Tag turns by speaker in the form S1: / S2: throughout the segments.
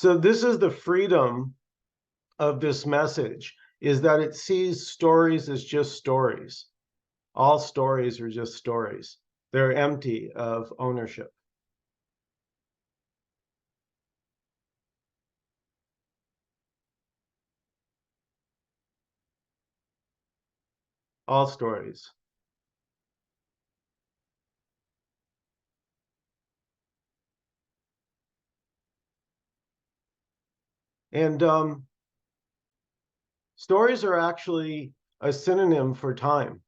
S1: So this is the freedom of this message, is that it sees stories as just stories. All stories are just stories. They're empty of ownership. All stories. And stories are actually a synonym for time.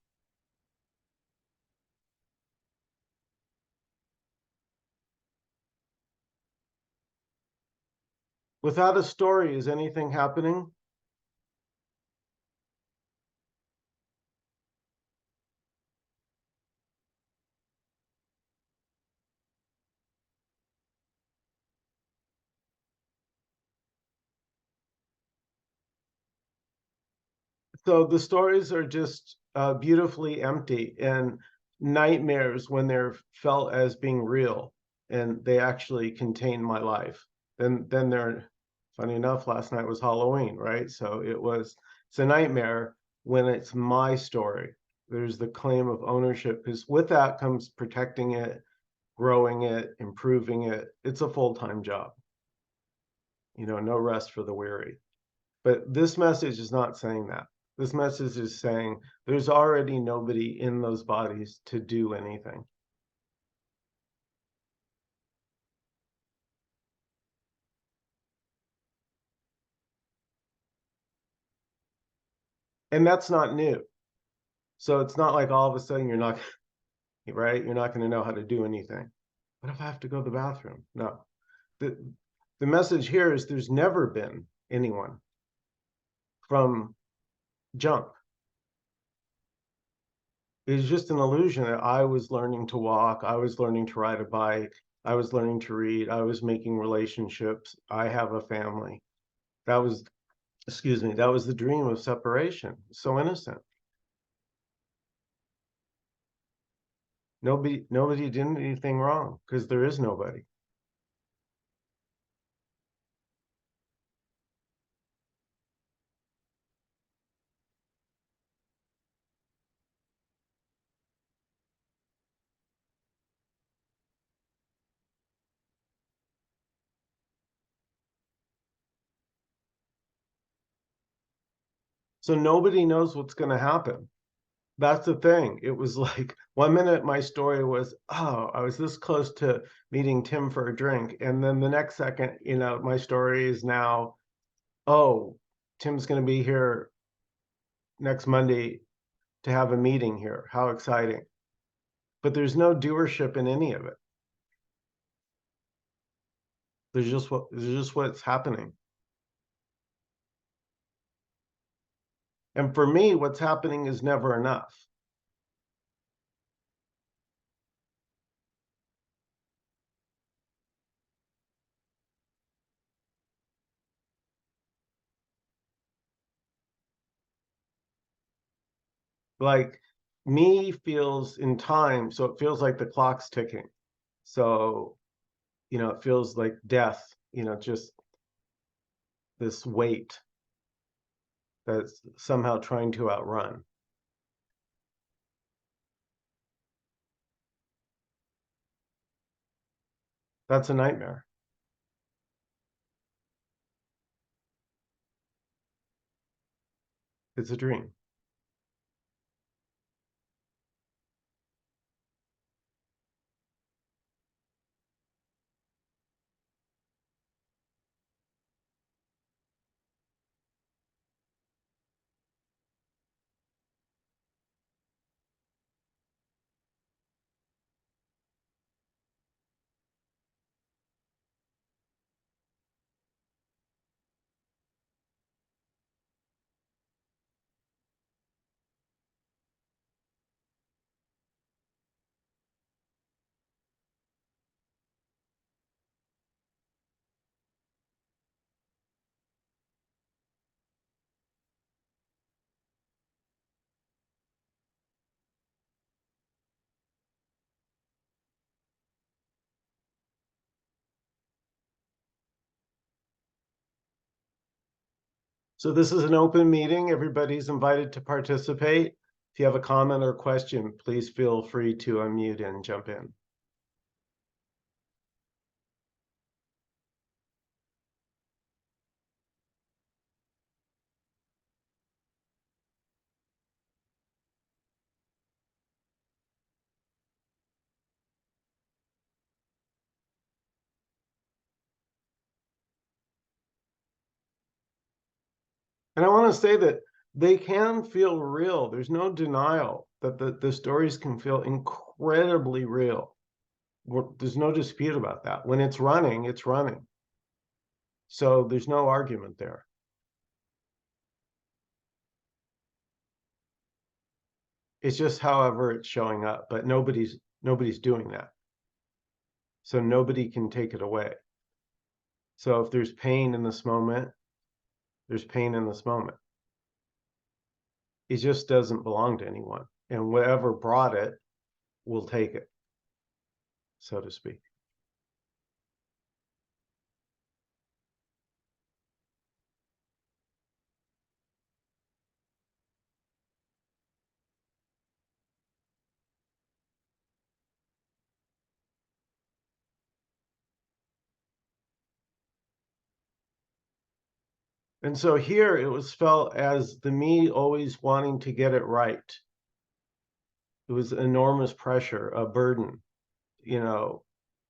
S1: Without a story, is anything happening? So the stories are just beautifully empty and nightmares when they're felt as being real and they actually contain my life. Then they're, funny enough, last night was Halloween, right? So it's a nightmare when it's my story. There's the claim of ownership, because with that comes protecting it, growing it, improving it. It's a full-time job, no rest for the weary. But this message is not saying that. This message is saying there's already nobody in those bodies to do anything. And that's not new. So it's not like all of a sudden you're not, right? You're not going to know how to do anything. What if I have to go to the bathroom? No. The, the message here is there's never been anyone from jump. It's just an illusion that I was learning to walk, I was learning to ride a bike, I was learning to read, I was making relationships, I have a family. That was, excuse me, that was the dream of separation. So innocent. Nobody did anything wrong because there is nobody. So nobody knows what's going to happen. That's the thing. It was like 1 minute my story was, oh, I was this close to meeting Tim for a drink. And then the next second, my story is now, oh, Tim's going to be here next Monday to have a meeting here. How exciting. But there's no doership in any of it. There's just what's happening. And for me, what's happening is never enough. Like me feels in time, so it feels like the clock's ticking. So, it feels like death, just this weight that's somehow trying to outrun. That's a nightmare. It's a dream. So this is an open meeting. Everybody's invited to participate. If you have a comment or question, please feel free to unmute and jump in. And I want to say that they can feel real. There's no denial that the stories can feel incredibly real. There's no dispute about that. When it's running, it's running. So there's no argument there. It's just however it's showing up, but nobody's doing that. So nobody can take it away. So if there's pain in this moment, there's pain in this moment. It just doesn't belong to anyone. And whatever brought it will take it, so to speak. And so here it was felt as the me always wanting to get it right. It was enormous pressure, a burden, you know,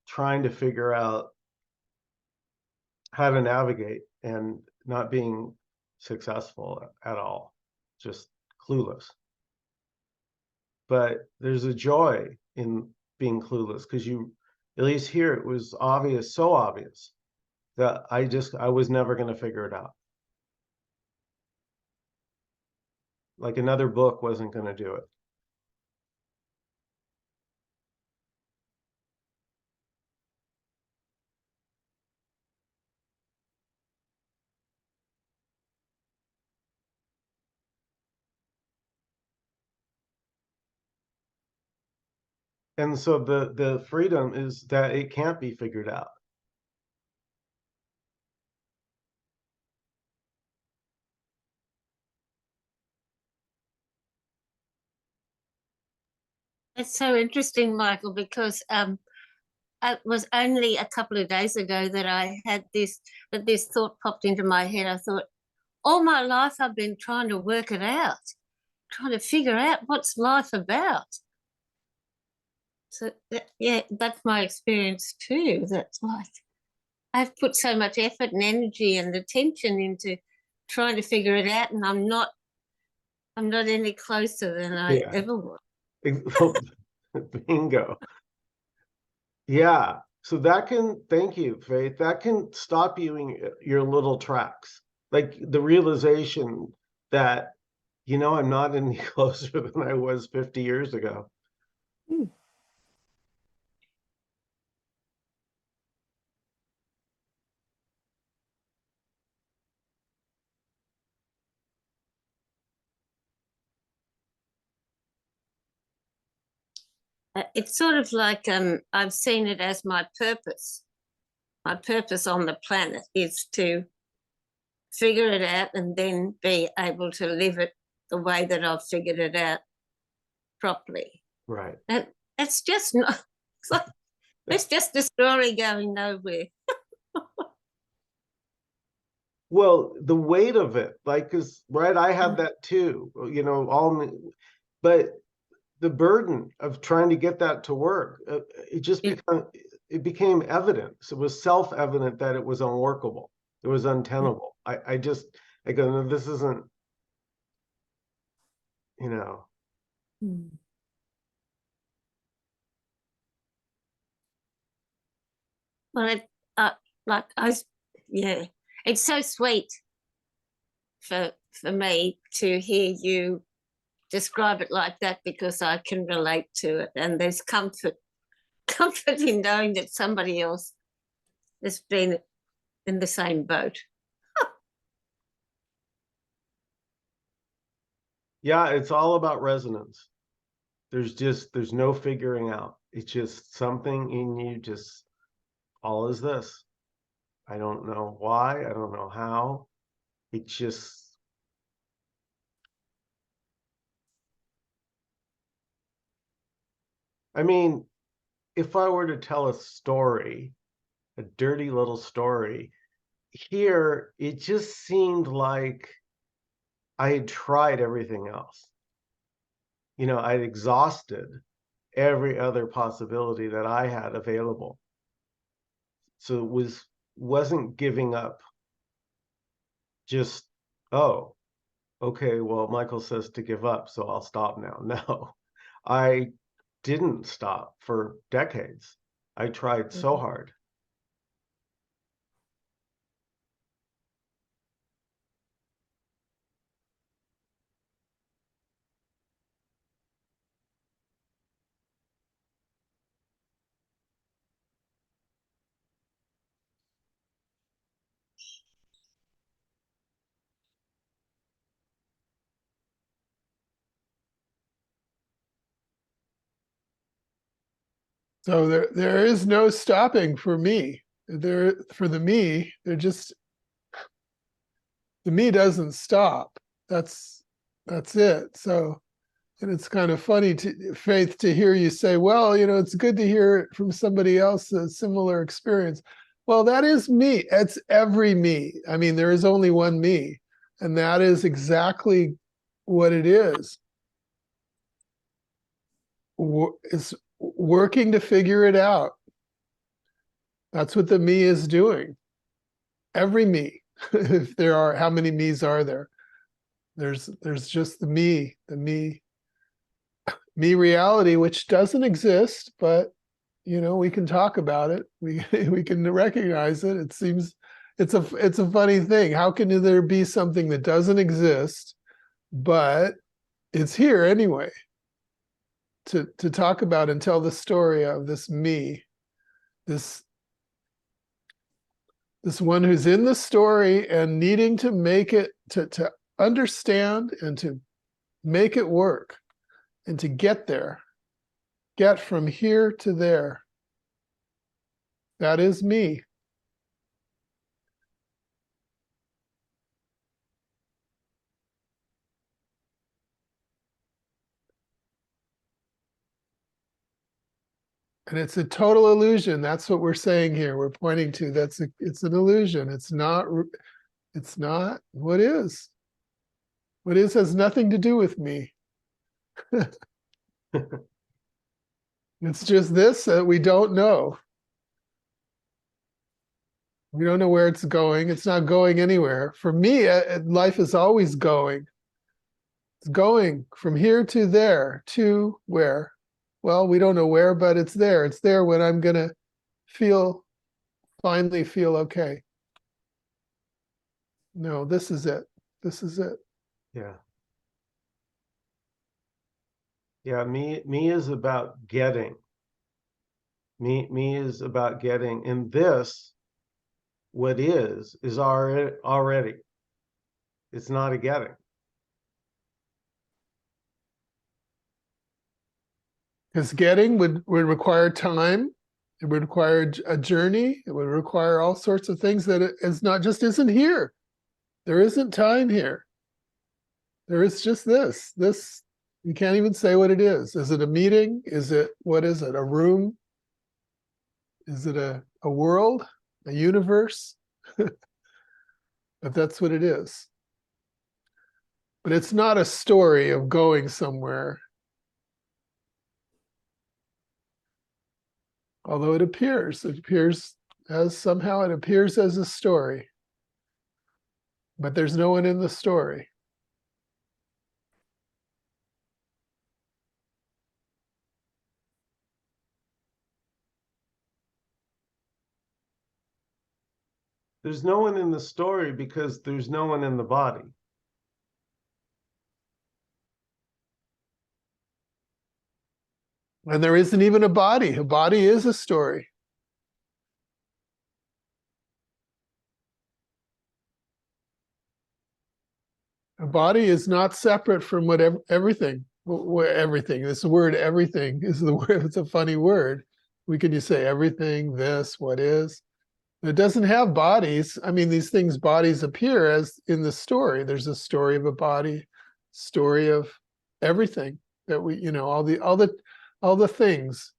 S1: trying to figure out how to navigate and not being successful at all, just clueless. But there's a joy in being clueless because at least here, it was obvious, so obvious that I was never going to figure it out. Like another book wasn't going to do it. And so the freedom is that it can't be figured out.
S2: It's so interesting, Michael, because it was only a couple of days ago that I had this thought popped into my head. I thought, all my life I've been trying to work it out, trying to figure out what's life about. So yeah, that's my experience too. That's like I've put so much effort and energy and attention into trying to figure it out, and I'm not any closer than I ever was.
S1: Bingo. Yeah. So that can, thank you, Faith. That can stop you in your little tracks. Like the realization that, I'm not any closer than I was 50 years ago.
S2: Hmm. It's sort of like I've seen it as my purpose. My purpose on the planet is to figure it out and then be able to live it the way that I've figured it out properly.
S1: Right.
S2: And it's just not. It's like it's just a story going nowhere.
S1: Well, the weight of it, like, because, right, I had that too, but the burden of trying to get that to work, it became evident. So it was self-evident that it was unworkable. It was untenable. I go, no, this isn't, you know.
S2: Well, like yeah, it's so sweet for me to hear you describe it like that because I can relate to it, and there's comfort in knowing that somebody else has been in the same boat.
S1: Yeah, it's all about resonance. There's no figuring out. It's just something in you, just all is this. I don't know why, I don't know how. It just I mean, if I were to tell a story, a dirty little story, here it just seemed like I had tried everything else. You know, I'd exhausted every other possibility that I had available. So it wasn't giving up just, oh, okay, well, Michael says to give up, so I'll stop now. No, I didn't stop for decades. I tried so
S3: Mhm.
S1: hard.
S3: So there is no stopping for me. There for the me, there just the me doesn't stop. That's it. So and it's kind of funny to Faith to hear you say, well, you know, it's good to hear it from somebody else a similar experience. Well, that is me. It's every me. I mean, there is only one me, and that is exactly what it is. It's working to figure it out. That's what the me is doing. Every me. If there are, how many me's are there? There's just the me reality, which doesn't exist, but you know, we can talk about it. We can recognize it. It seems it's a funny thing. How can there be something that doesn't exist, but it's here anyway? To talk about and tell the story of this me, this one who's in the story and needing to make it to understand and to make it work and to get there, get from here to there. That is me. And it's a total illusion. That's what we're saying here. We're pointing to it's an illusion. It's not what is. What is has nothing to do with me. It's just this that we don't know. We don't know where it's going. It's not going anywhere. For me, life is always going. It's going from here to there. To where? Well, we don't know where, but it's there. It's there when I'm going to finally feel okay. No, this is it. This is it.
S1: Yeah. Yeah, me is about getting. Me is about getting. And this, what is already. It's not a getting.
S3: Because getting would require time. It would require a journey. It would require all sorts of things that it is not just isn't here. There isn't time here. There is just this. This, you can't even say what it is. Is it a meeting? Is it, what is it? A room? Is it a world? A universe? But that's what it is. But it's not a story of going somewhere. Although it appears as somehow it appears as a story. But there's no one in the story.
S1: There's no one in the story because there's no one in the body.
S3: And there isn't even a body. A body is a story. A body is not separate from whatever everything. Everything. This word "everything" is the word. It's a funny word. We can just say everything, this, what is. It doesn't have bodies. I mean, these things, bodies appear as in the story. There's a story of a body, story of everything that we, you know, all all the things.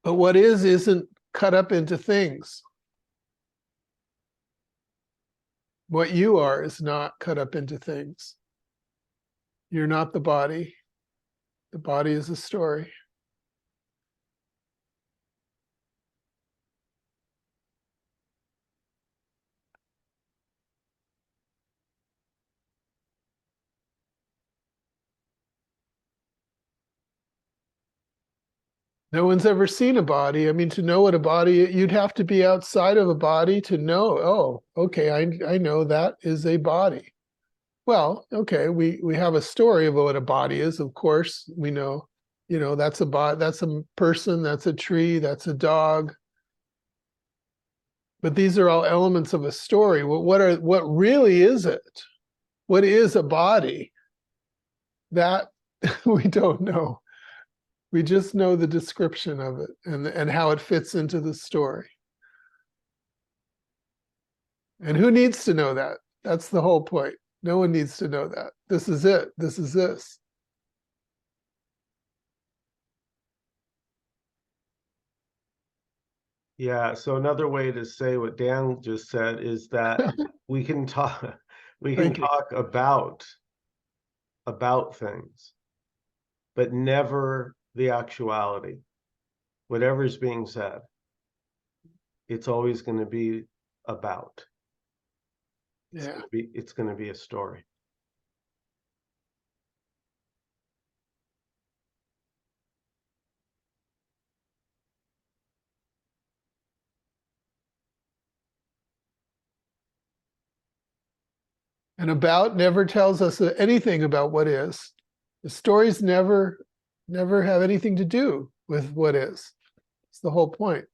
S3: But what is isn't cut up into things. What you are is not cut up into things. You're not the body. The body is a story. No one's ever seen a body. I mean, to know what a body, you'd have to be outside of a body to know, oh, okay, I know that is a body. Well, okay, we have a story of what a body is, of course. We know, that's a body, that's a person, that's a tree, that's a dog. But these are all elements of a story. What really is it? What is a body? That we don't know. We just know the description of it and how it fits into the story. And who needs to know that? That's the whole point. No one needs to know that. This is it. This is this.
S1: Yeah, so another way to say what Dan just said is that we can talk
S3: Thank you.
S1: about things, but never the actuality. Whatever's being said, it's always going to be about.
S3: Yeah.
S1: It's going to be a story.
S3: And about never tells us anything about what is. The stories never have anything to do with what is. It's the whole point.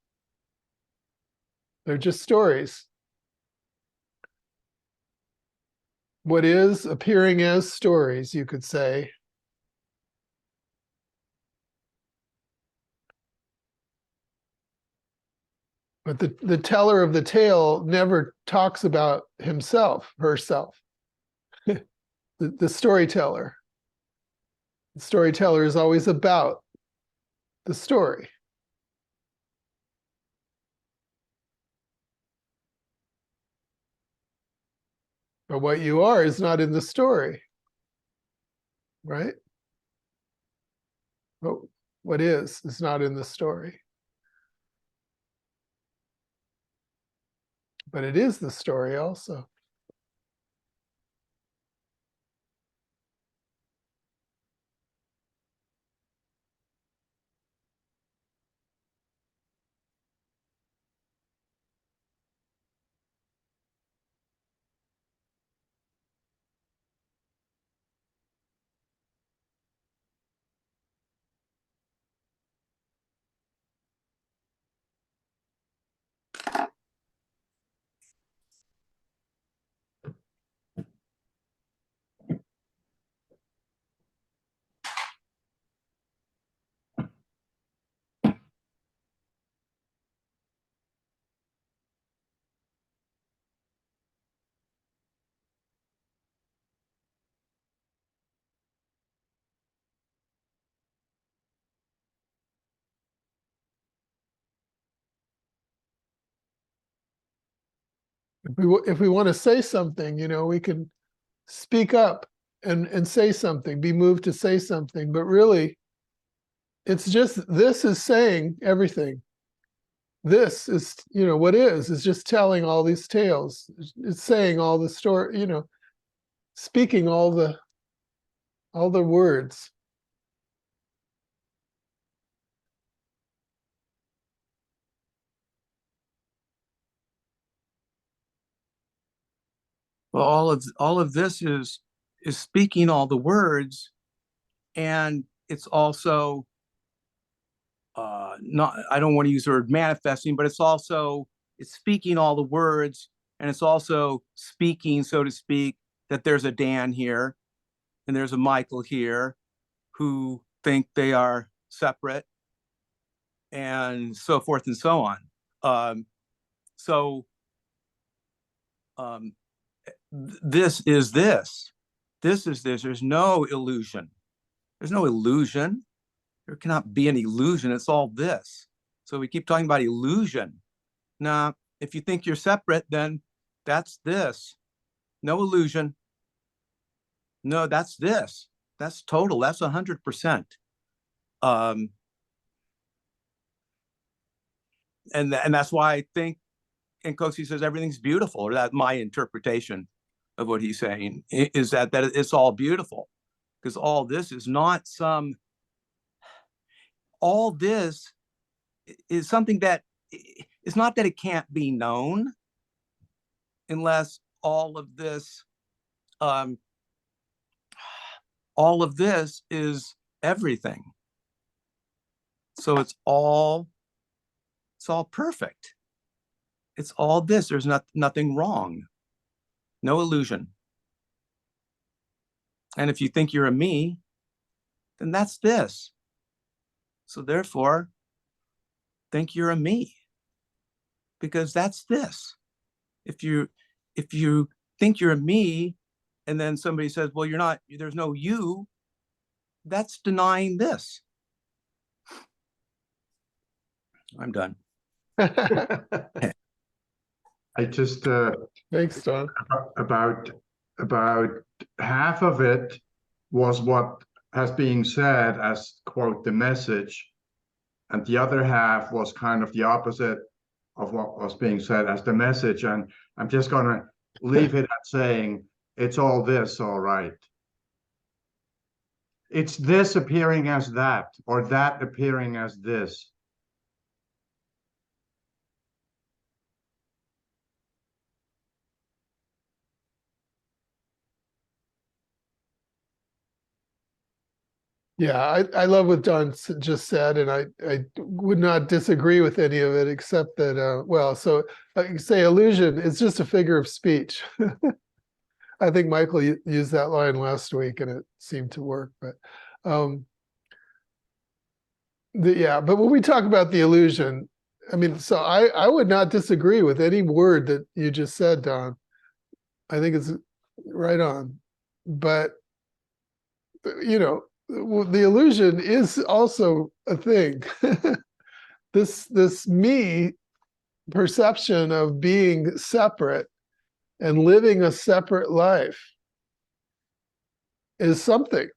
S3: They're just stories. What is appearing as stories, you could say. But the teller of the tale never talks about himself, herself. The storyteller. The storyteller is always about the story. But what you are is not in the story, right? But what is not in the story. But it is the story also. If we want to say something, we can speak up and say something, be moved to say something. But really, it's just this is saying everything. This is, what is just telling all these tales. It's saying all the story, speaking all the words.
S4: Well, all of this is speaking all the words, and it's also not. I don't want to use the word manifesting, but it's speaking all the words, and it's also speaking, so to speak, that there's a Dan here, and there's a Michael here, who think they are separate, and so forth and so on. So this is this. this is this. There's no illusion. There's no illusion. There cannot be an illusion. It's all this. So we keep talking about illusion. Now, if you think you're separate, then that's this. No illusion. No, that's this. That's total. That's 100%. And that's why I think Nkosi says everything's beautiful, or that's my interpretation of what he's saying, is that it's all beautiful, because all this is not all this is something that it's not that it can't be known, unless all of this is everything. So it's all perfect. It's all this. There's nothing wrong. No illusion. And if you think you're a me, then that's this. So therefore, think you're a me, because that's this. If you think you're a me, and then somebody says, well, you're not, there's no you, that's denying this. I'm done.
S5: I just
S3: Thanks, Don.
S5: about half of it was what has being said as, quote, the message, and the other half was kind of the opposite of what was being said as the message. And I'm just going to leave it at saying it's all this, all right. It's this appearing as that, or that appearing as this.
S3: Yeah, I love what Don just said, and I would not disagree with any of it, except that, well, so like you say, illusion is just a figure of speech. I think Michael used that line last week, and it seemed to work. But yeah, but when we talk about the illusion, I mean, so I would not disagree with any word that you just said, Don. I think it's right on. But you know, the illusion is also a thing. This me perception of being separate and living a separate life is something.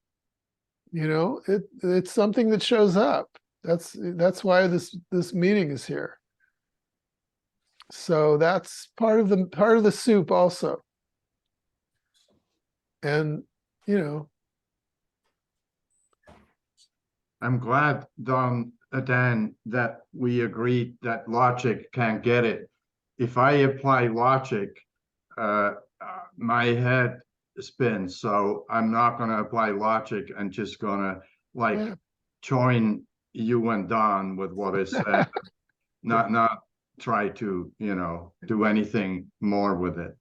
S3: You know, it's something that shows up. That's why this meeting is here. So that's part of the soup also. And you know,
S5: I'm glad, Dan, that we agreed that logic can't get it. If I apply logic, my head spins. So I'm not going to apply logic and just going to like join you and Don with what is said, not try to, you know, do anything more with it.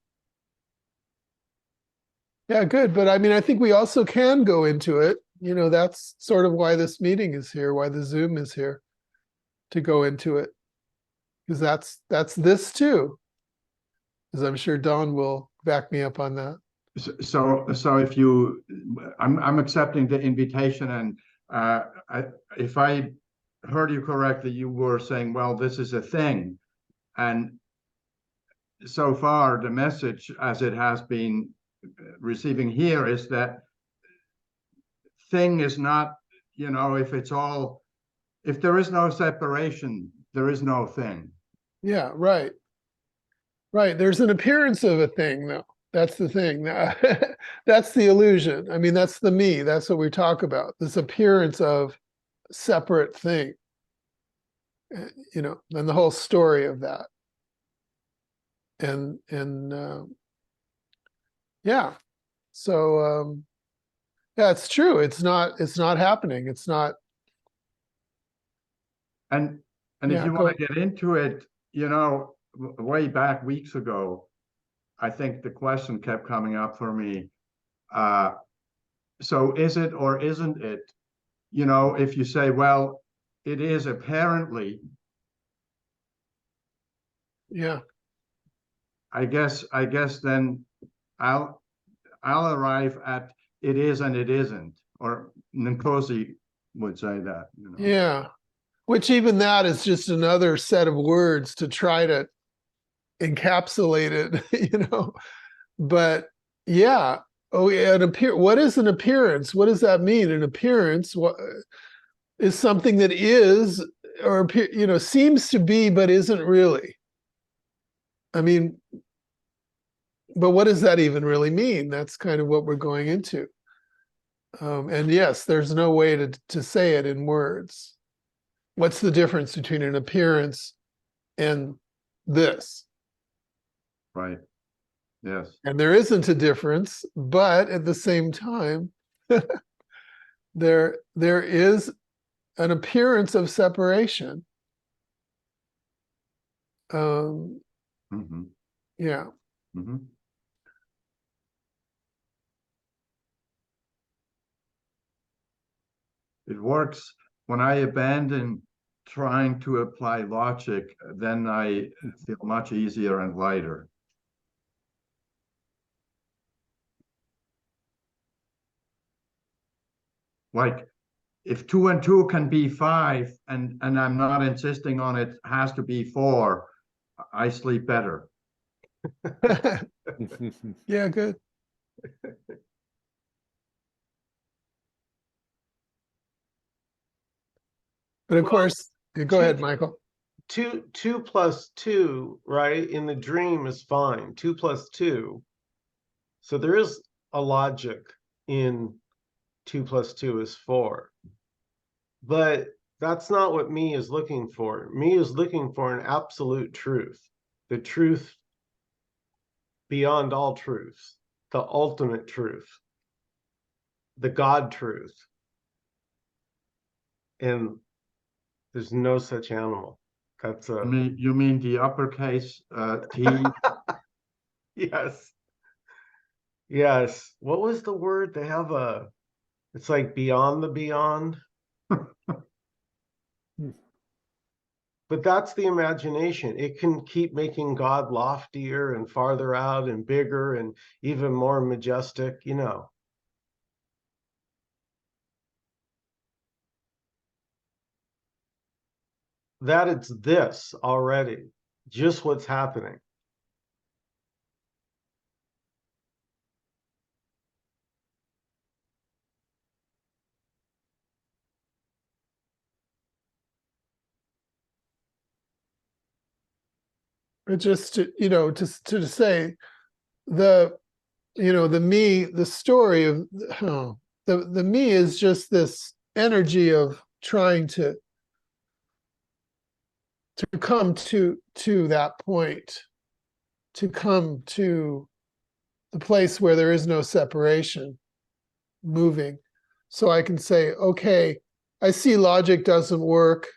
S3: Yeah, good. But I mean, I think we also can go into it. You know, that's sort of why this meeting is here, why the Zoom is here, to go into it. Because that's this too. As I'm sure Don will back me up on that.
S5: So if you, I'm accepting the invitation, and if I heard you correctly, you were saying, well, this is a thing. And so far, the message as it has been receiving here is that thing is not, you know, if there is no separation, there is no thing.
S3: Yeah, right. Right. There's an appearance of a thing, though. That's the thing. That's the illusion. I mean, that's the me. That's what we talk about. This appearance of separate thing. You know, and the whole story of that. And yeah. So yeah, it's true. It's not happening. It's not.
S5: And
S3: Yeah,
S5: if you want to get into it, you know, way back weeks ago, I think the question kept coming up for me. So is it or isn't it? You know, if you say, well, it is apparently.
S3: Yeah.
S5: I guess then I'll arrive at it is and it isn't, or Nkosi would say that, you know.
S3: Yeah. Which even that is just another set of words to try to encapsulate it, you know. But yeah, oh yeah, what is an appearance? What does that mean? An appearance is something that is, or you know, seems to be, but isn't really. I mean, but what does that even really mean? That's kind of what we're going into. And yes, there's no way to say it in words. What's the difference between an appearance and this?
S5: Right. Yes.
S3: And there isn't a difference, but at the same time, there is an appearance of separation.
S5: Mm-hmm.
S3: Yeah.
S5: Mm-hmm. It works when I abandon trying to apply logic, then I feel much easier and lighter. Like if 2 and 2 can be 5 and I'm not insisting on it has to be 4, I sleep better.
S3: Yeah, good. But of course, go ahead, Michael.
S1: 2 plus 2, right, in the dream is fine. 2 plus 2. So there is a logic in 2 plus 2 is 4. But that's not what me is looking for. Me is looking for an absolute truth, the truth beyond all truths, the ultimate truth, the God truth. And there's no such animal. That's a
S5: You mean the uppercase T?
S1: yes. Yes. What was the word? They have it's like beyond the beyond. But that's the imagination. It can keep making God loftier and farther out and bigger and even more majestic, you know. That it's this already, just what's happening.
S3: But just to, you know, to say the, you know, the me, the story of the me is just this energy of trying to come to that point, to come to the place where there is no separation, moving. So I can say, okay, I see logic doesn't work,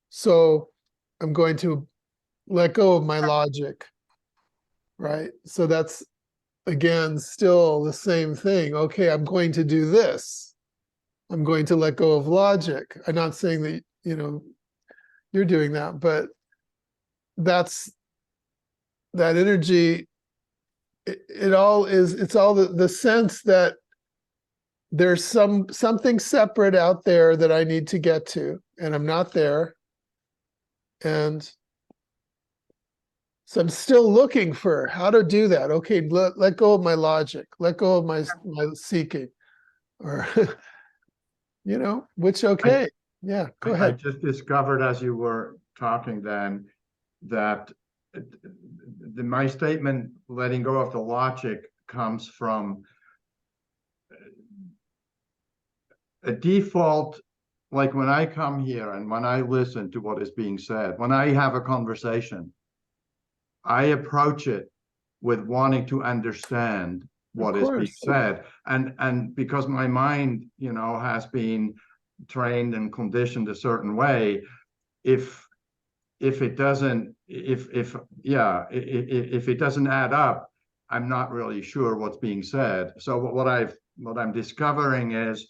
S3: so I'm going to let go of my logic, right? So that's, again, still the same thing. Okay, I'm going to do this. I'm going to let go of logic. I'm not saying that, you know, you're doing that, but that's that energy. It all is, it's all the sense that there's something separate out there that I need to get to, and I'm not there. And so I'm still looking for how to do that. Okay, let go of my logic, let go of my seeking, or you know, which okay. Yeah, go
S5: I
S3: ahead.
S5: just discovered as you were talking then that my statement, letting go of the logic, comes from a default, like when I come here and when I listen to what is being said, when I have a conversation, I approach it with wanting to understand what is being said. And because my mind, you know, has been trained and conditioned a certain way, if it doesn't, if it doesn't add up, I'm not really sure what's being said. So what I'm discovering is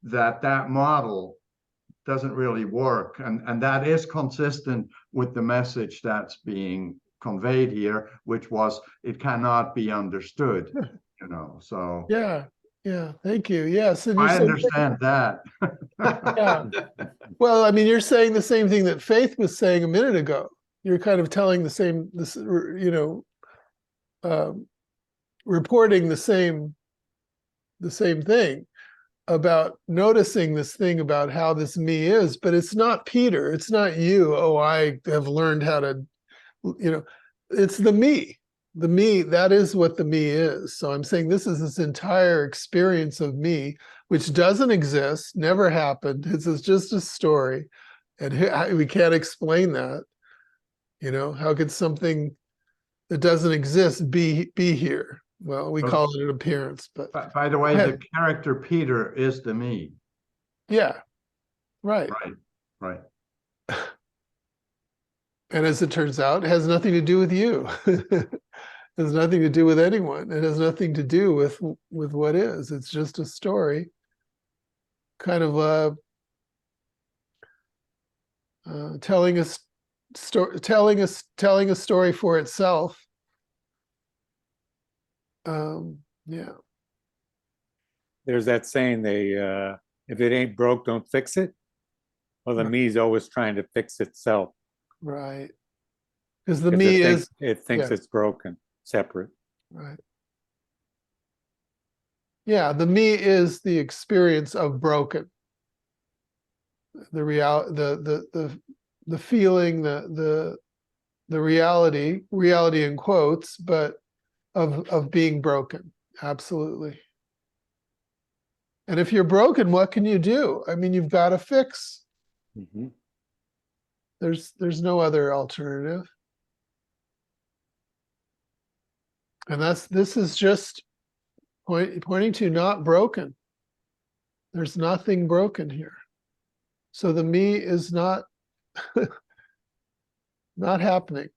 S5: that model doesn't really work, and that is consistent with the message that's being conveyed here, which was it cannot be understood, you know. So
S3: Yeah, Yeah, thank you. Yes, and you're
S5: I
S3: saying,
S5: understand that.
S3: yeah. Well, I mean, you're saying the same thing that Faith was saying a minute ago. You're kind of telling the same, this, you know, reporting the same thing about noticing this thing about how this me is, but it's not Peter. It's not you. Oh, I have learned how to, you know, it's the me. The me, that is what the me is. So I'm saying this is this entire experience of me, which doesn't exist, never happened. It's just a story. And we can't explain that. You know, how could something that doesn't exist be here? Well, we call it an appearance, but
S5: By the way, the character Peter is the me.
S3: yeah, right.
S5: Right.
S3: And as it turns out, it has nothing to do with you. It has nothing to do with anyone. It has nothing to do with what is. It's just a story, kind of telling a story for itself. Yeah.
S6: There's that saying, if it ain't broke, don't fix it. Well, the me's always trying to fix itself.
S3: Right. Because the me is,
S6: it thinks it's broken, separate.
S3: right. Yeah, the me is the experience of broken. The feeling, the reality in quotes, but of being broken. Absolutely. And if you're broken, what can you do? I mean, you've got to fix.
S6: Mm-hmm.
S3: There's no other alternative. And this is just pointing to not broken. There's nothing broken here. So the me is not not happening.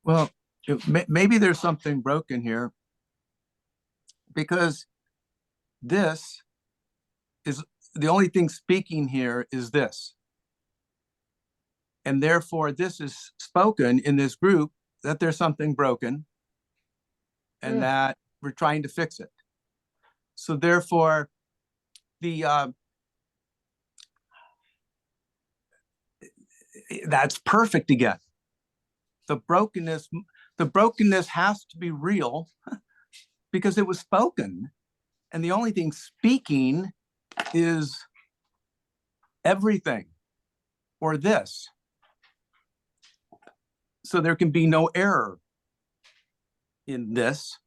S4: Well, maybe there's something broken here, because this is the only thing speaking here is this. And therefore, this is spoken in this group that there's something broken and that we're trying to fix it. So therefore, that's perfect again. The brokenness has to be real because it was spoken. And the only thing speaking is everything, or this. So there can be no error in this.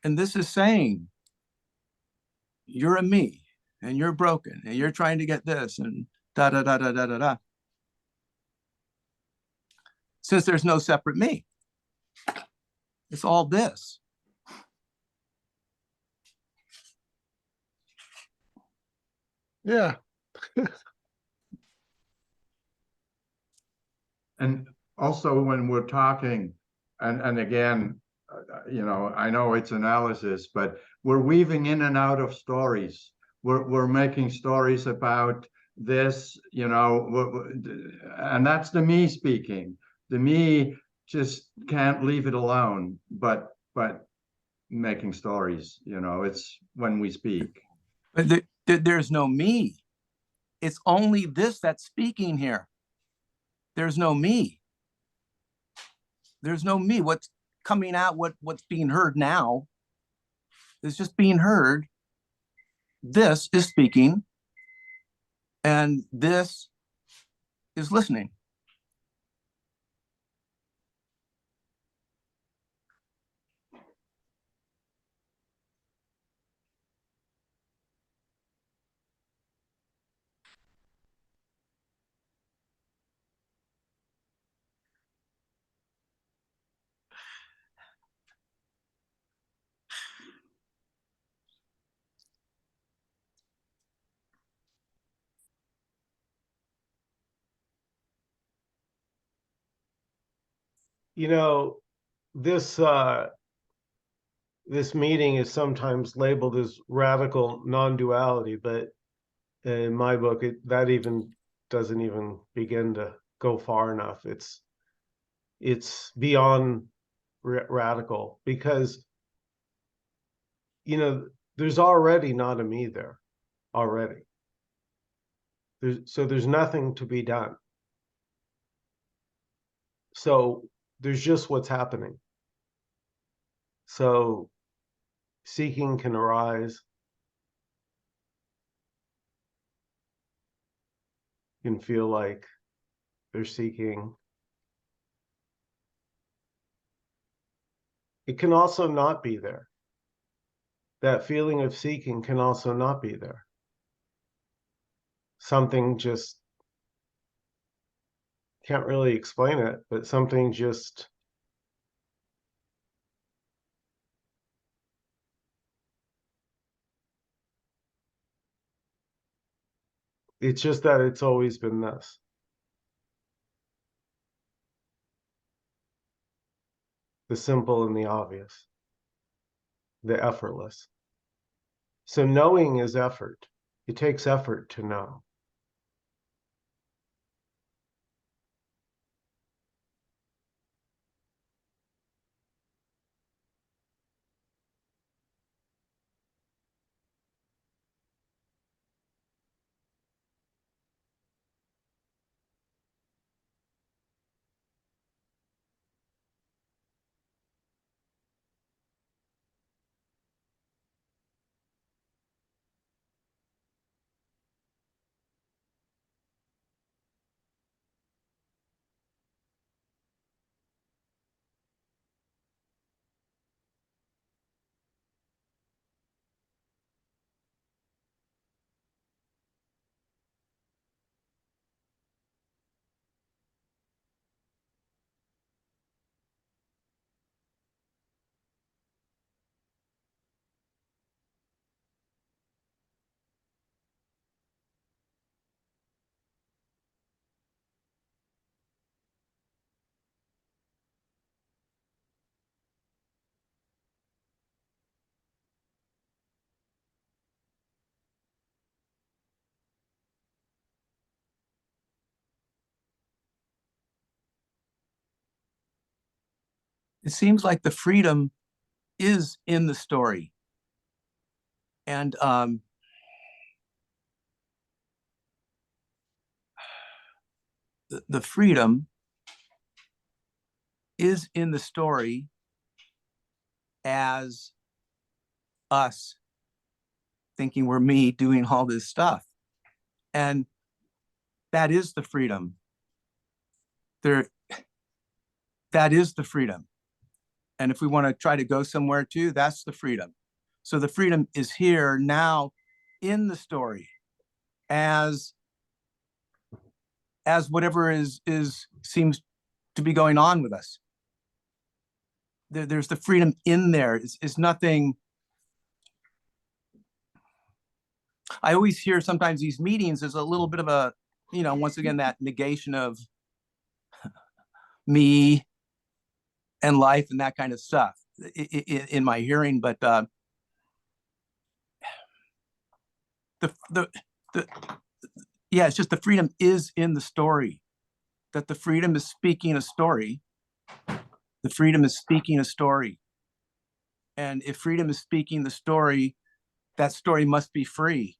S4: And this is saying, you're a me, and you're broken, and you're trying to get this, and da da da da da da da. Since there's no separate me, it's all this.
S3: Yeah.
S5: And also when we're talking, and again, you know, I know it's analysis, but we're weaving in and out of stories. We're making stories about this, you know, and that's the me speaking. The me just can't leave it alone, but making stories, you know, it's when we speak.
S4: But there's no me. It's only this that's speaking here. There's no me. There's no me. What's coming out, what's being heard now is just being heard. This is speaking, and this is listening.
S1: You know, this this meeting is sometimes labeled as radical non-duality, but in my book, that even doesn't even begin to go far enough. It's beyond radical, because you know, there's already not a me there already. So there's nothing to be done. So there's just what's happening. So seeking can arise. You can feel like they're seeking. It can also not be there. That feeling of seeking can also not be there. Something just, can't really explain it, but something just, it's just that it's always been this. The simple and the obvious. The effortless. So knowing is effort. It takes effort to know.
S4: It seems like the freedom is in the story. And the freedom is in the story as us thinking we're me doing all this stuff. And that is the freedom. That is the freedom. And if we want to try to go somewhere too, that's the freedom. So the freedom is here now in the story as whatever is seems to be going on with us. There's the freedom in there. It's nothing. I always hear sometimes these meetings is a little bit of a, once again, that negation of me and life and that kind of stuff in my hearing. But yeah, it's just the freedom is in the story, that the freedom is speaking a story. The freedom is speaking a story. And if freedom is speaking the story, that story must be free.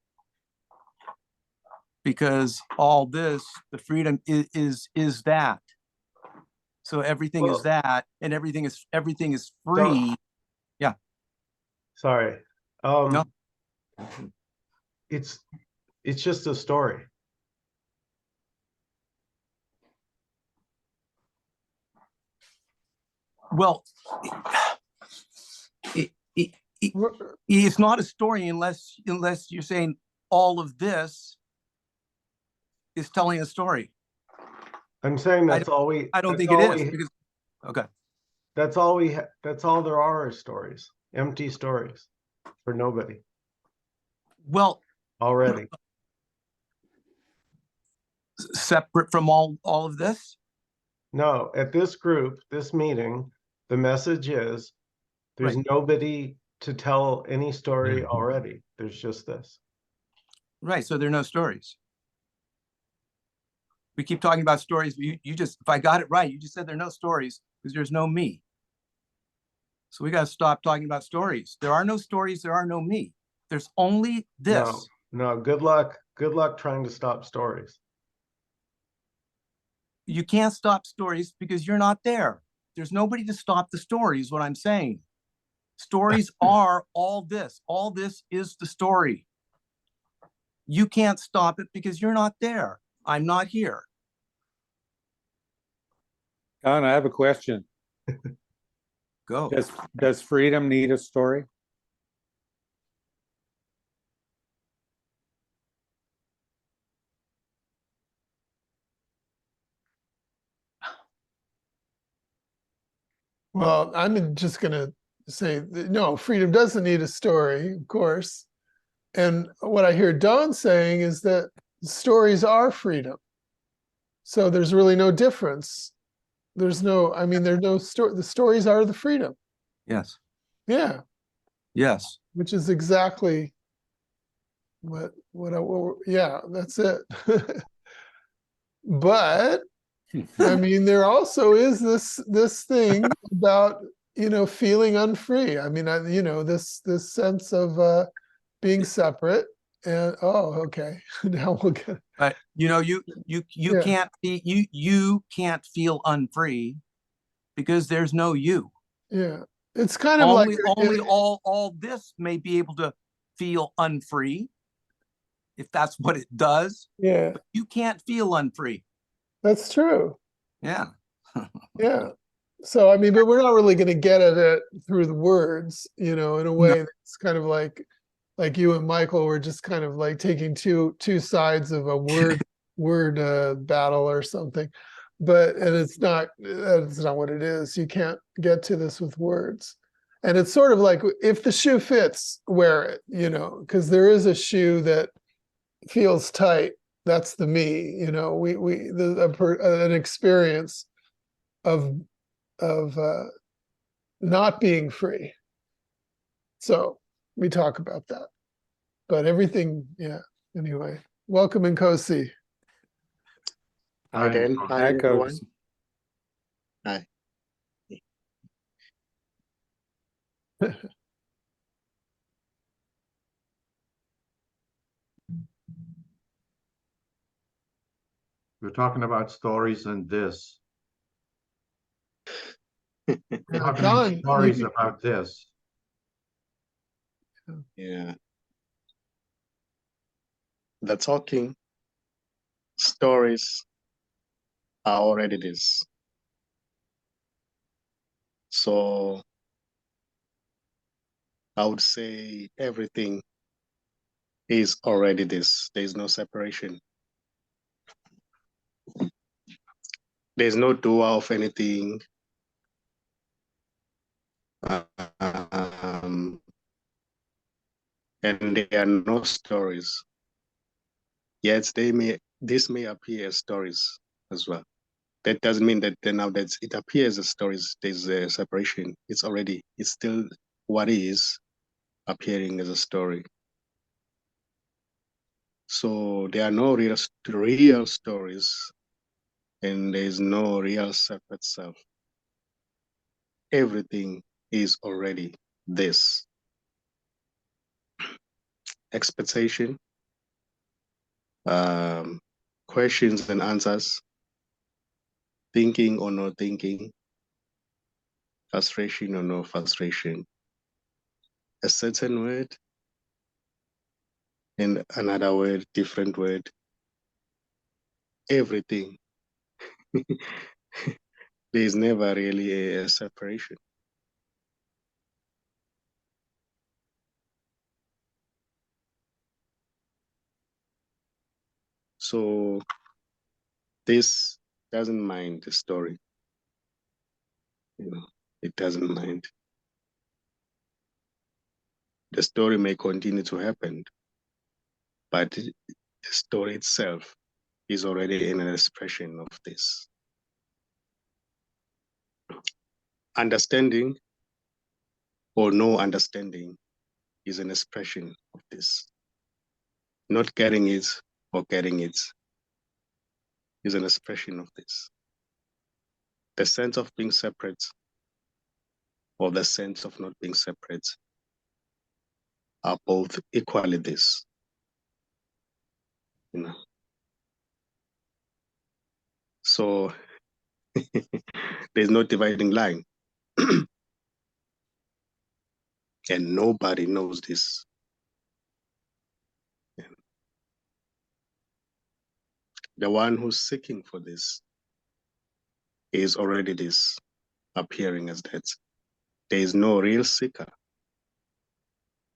S4: Because all this, the freedom is that. So everything is that, and everything is free. Yeah.
S1: Sorry.
S4: No.
S1: It's just a story.
S4: Well, it's not a story unless you're saying all of this is telling a story.
S1: I'm saying that's all we.
S4: I don't think it is. Because, okay.
S1: That's all we. That's all there are stories. Empty stories for nobody.
S4: Well,
S1: already.
S4: Separate from all of this?
S1: No, at this group, this meeting, the message is there's nobody to tell any story already. There's just this.
S4: Right. So there are no stories. We keep talking about stories. You just, if I got it right, you just said there are no stories because there's no me. So we got to stop talking about stories. There are no stories. There are no me. There's only this.
S1: No, good luck. Good luck trying to stop stories.
S4: You can't stop stories because you're not there. There's nobody to stop the stories, what I'm saying. Stories are all this. All this is the story. You can't stop it because you're not there. I'm not here.
S6: Don, I have a question.
S4: Go.
S6: Does freedom need a story?
S3: Well, I'm just going to say that, no, freedom doesn't need a story, of course. And what I hear Don saying is that stories are freedom. So there's really no difference. There's no, I mean, there's no story. The stories are the freedom.
S4: Yes.
S3: Yeah.
S4: Yes.
S3: Which is exactly yeah, that's it. But I mean, there also is this thing about, feeling unfree. I mean, this sense of being separate. And okay, now we'll get.
S4: But you
S3: Yeah.
S4: can't be you can't feel unfree because there's no you.
S3: Yeah, it's kind of
S4: Only
S3: like
S4: all this may be able to feel unfree if that's what it does.
S3: yeah,
S4: But you can't feel unfree.
S3: that's true.
S4: Yeah.
S3: Yeah. So I mean, but we're not really going to get at it through the words, in a way that's kind of like you and Michael were just kind of like taking two sides of a word battle or something. And that's not what it is. You can't get to this with words. And it's sort of like, if the shoe fits, wear it, because there is a shoe that feels tight. That's the me, an experience of not being free. So we talk about that. But everything, yeah. Anyway, welcome Nkosi.
S7: Hi, Dan. Hi,
S6: Hi,
S7: everyone.
S6: Coach.
S7: Hi.
S5: We're talking about stories and this. We're talking
S3: Don,
S5: stories about this.
S7: Yeah. The talking stories are already this. So I would say everything is already this. There's no separation. There's no doer of anything. And there are no stories. Yet this may appear as stories as well. That doesn't mean that now that it appears as stories, there's a separation. It's still what is appearing as a story. So there are no real stories, and there's no real separate self. Everything is already this. Expectation, questions and answers, thinking or no thinking, frustration or no frustration, a certain word and another word, different word, everything. There's never really a separation. So this doesn't mind the story. It doesn't mind. The story may continue to happen, but the story itself is already an expression of this. Understanding or no understanding is an expression of this. Not getting it or getting it is an expression of this. The sense of being separate or the sense of not being separate are both equally this, you know. So there's no dividing line. And nobody knows this. The one who's seeking for this is already this, appearing as that. There is no real seeker.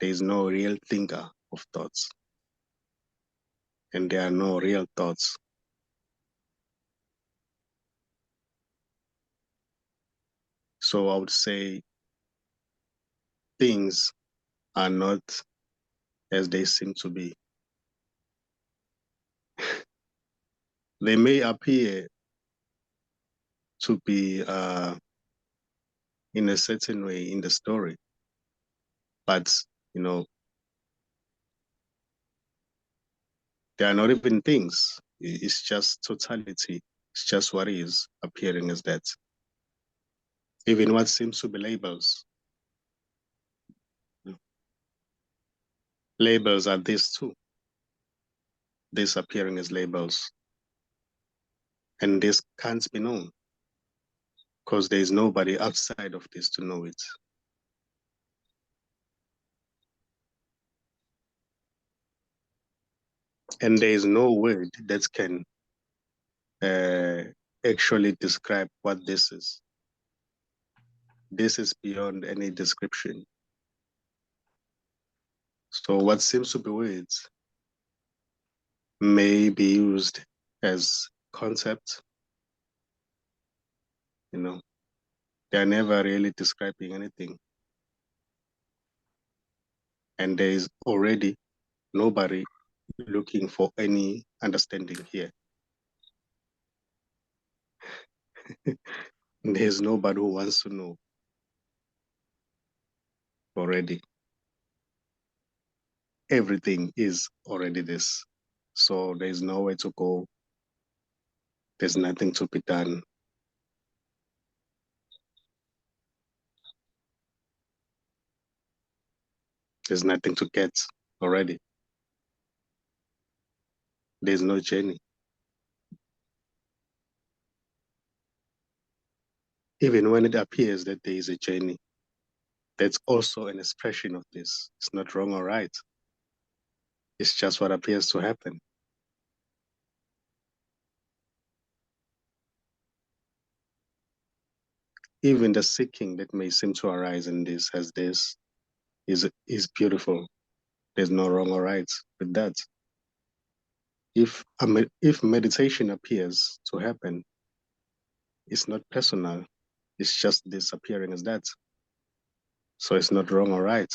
S7: There is no real thinker of thoughts. And there are no real thoughts. So I would say things are not as they seem to be. They may appear to be in a certain way in the story, but you know, they are not even things. It's just totality. It's just what is appearing as that. Even what seems to be labels. Labels are this too. This appearing as labels. And this can't be known because there is nobody outside of this to know it. And there is no word that can actually describe what this is. This is beyond any description. So what seems to be words may be used as concepts. You know, they're never really describing anything. And there is already nobody looking for any understanding here. There's nobody who wants to know already. Everything is already this. So there's nowhere to go. There's nothing to be done. There's nothing to get already. There's no journey. Even when it appears that there is a journey, that's also an expression of this. It's not wrong or right. It's just what appears to happen. Even the seeking that may seem to arise in this as this is beautiful. There's no wrong or right with that. If meditation appears to happen, it's not personal. It's just this appearing as that. So it's not wrong or right.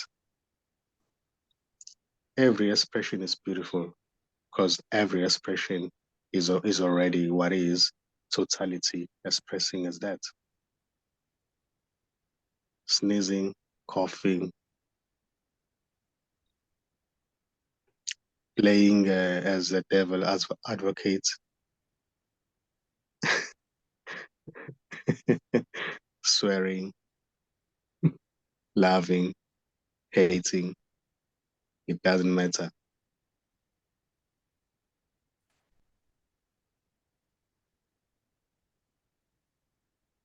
S7: Every expression is beautiful because every expression is already what is totality expressing as that. Sneezing, coughing, playing as the devil as advocate, swearing, loving, hating, it doesn't matter.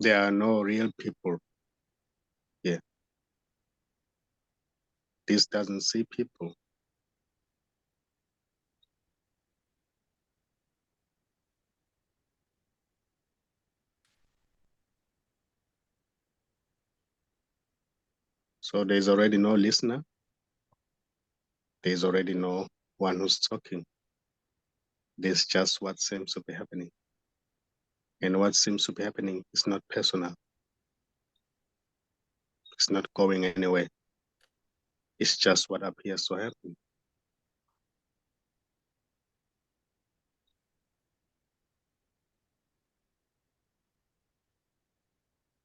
S7: There are no real people here. This doesn't see people. So there's already no listener. There's already no one who's talking. There's just what seems to be happening. And what seems to be happening is not personal. It's not going anywhere. It's just what appears to happen.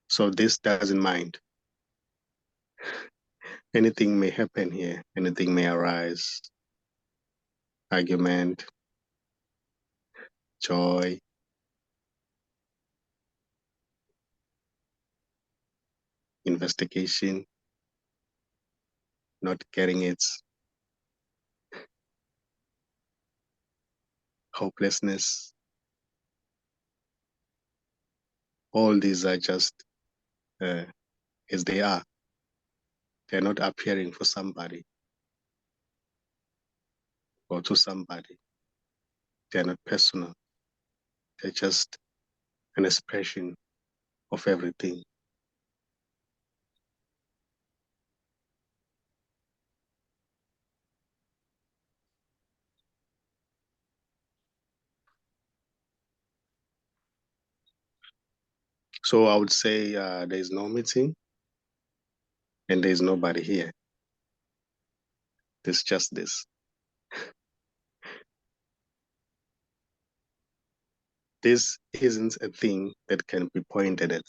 S7: So this doesn't mind. Anything may happen here. Anything may arise. Argument, joy. In investigation, not getting it, hopelessness. All these are just as they are. They're not appearing for somebody or to somebody. They're not personal. They're just an expression of everything. So I would say there's no meeting and there's nobody here. There's just this. This isn't a thing that can be pointed at.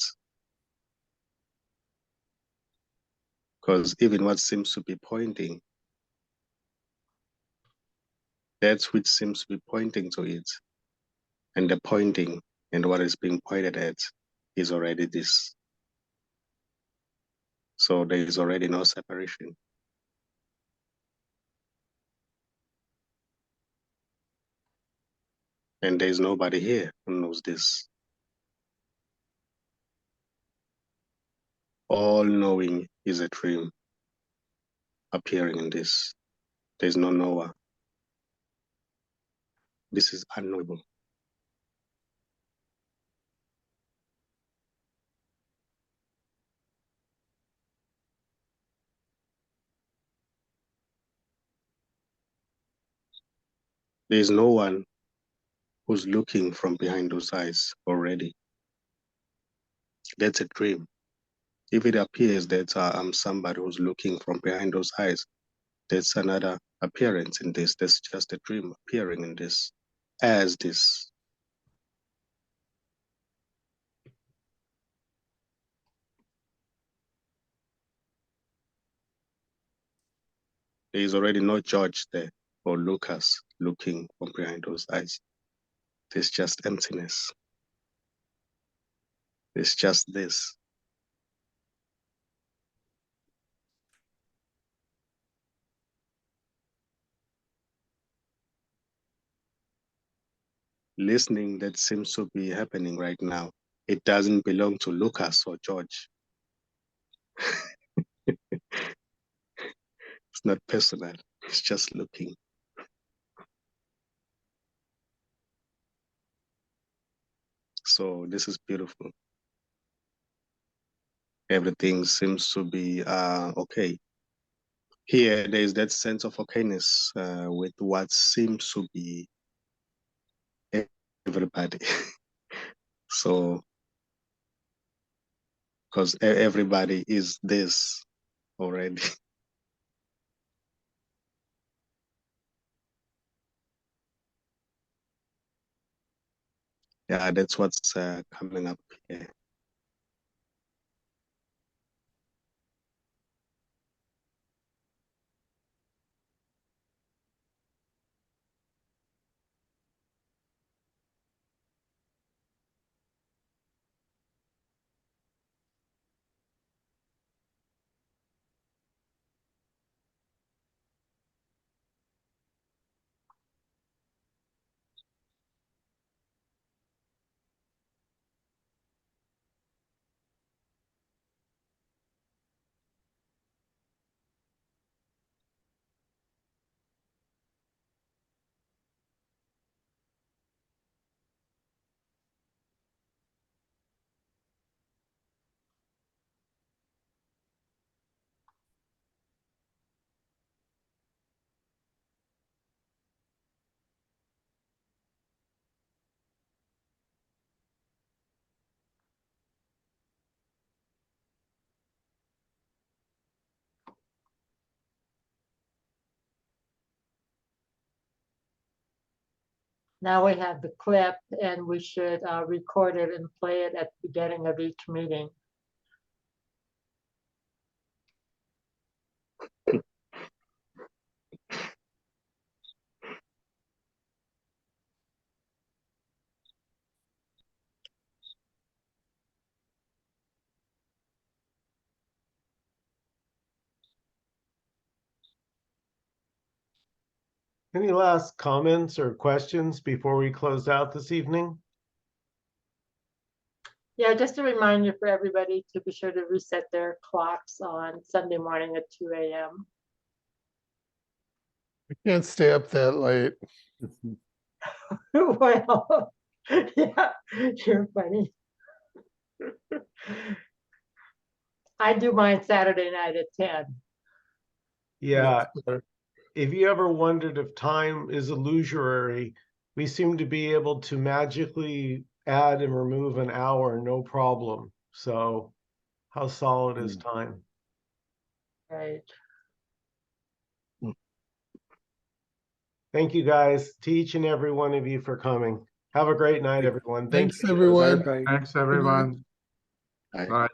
S7: Because even what seems to be pointing, that's which seems to be pointing to it. And the pointing and what is being pointed at is already this. So there is already no separation. And there is nobody here who knows this. All knowing is a dream appearing in this. There's no knower. This is unknowable. There is no one who's looking from behind those eyes already. That's a dream. If it appears that I'm somebody who's looking from behind those eyes, that's another appearance in this. That's just a dream appearing in this as this. There is already no George there or Lucas looking from behind those eyes. There's just emptiness. It's just this. Listening that seems to be happening right now, it doesn't belong to Lucas or George. It's not personal. It's just looking. So this is beautiful. Everything seems to be okay. Here, there is that sense of okayness with what seems to be everybody. So, because everybody is this already. Yeah, that's what's coming up here.
S8: Now we have the clip and we should record it and play it at the beginning of each meeting.
S1: Any last comments or questions before we close out this evening?
S8: Yeah, just a reminder for everybody to be sure to reset their clocks on Sunday morning at 2 a.m.
S3: I can't stay up that late.
S8: Well, yeah, you're funny. I do mine Saturday night at 10.
S1: Yeah, if you ever wondered if time is illusory, we seem to be able to magically add and remove an hour, no problem. So how solid is time?
S8: Right.
S1: Thank you guys, to each and every one of you for coming. Have a great night, everyone. Thank
S3: Thanks,
S1: you.
S3: everyone.
S6: Everybody.
S5: Thanks, everyone.
S7: Bye.
S5: Bye.